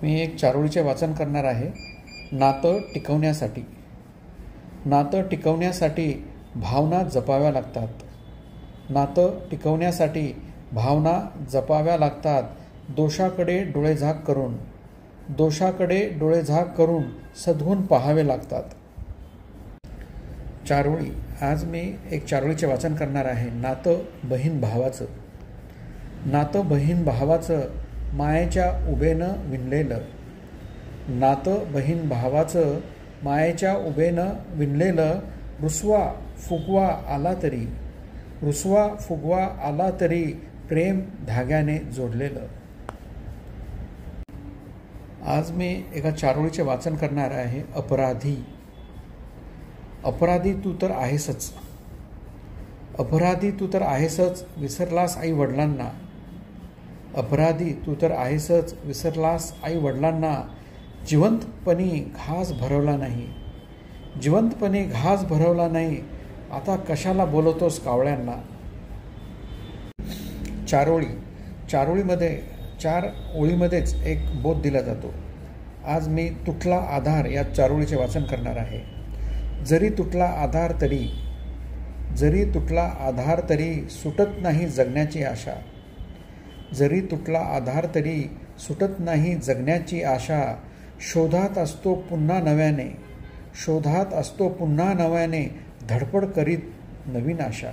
मी एक चारोळीचे वाचन करणार आहे. नातं टिकवण्यासाठी. नातं टिकवण्यासाठी भावना जपाव्या लागतात. नातं टिकवण्यासाठी भावना जपाव्या लागतात. दोषाकडे डोळेझाक करून सद्गुण पाहावे लागतात. चारोळी. आज मी एक चारोळीचे वाचन करणार आहे. नातं बहीण भावाचं. नातं बहीण भावाचं मायेच्या उभेनं विणलेलं. नातं बहीण भावाचं मायेच्या उभेनं विणलेलं. रुसवा फुगवा आला तरी प्रेम धाग्याने जोडलेलं. आज मी एका चारोळीचे वाचन करणार आहे. अपराधी. अपराधी तू तर आहेसच. अपराधी तू तर आहेसच, विसरलास आई वडिलांना. अपराधी तू तर आहेसच, विसरलास आई वडिलांना. जिवंतपणी घास भरवला नाही, आता कशाला बोलवतोस कावळ्यांना. चारोळी. चारोळीमध्ये 4 ओळीमध्येच एक बोध दिला जातो. आज मी तुटला आधार या चारोळीचे वाचन करणार आहे. जरी तुटला आधार तरी सुटत नाही जगण्याची आशा. जरी तुटला आधार तरी सुटत नाही जगण्याची आशा. शोधात असतो पुन्हा नव्याने धडपड करीत नवीन आशा.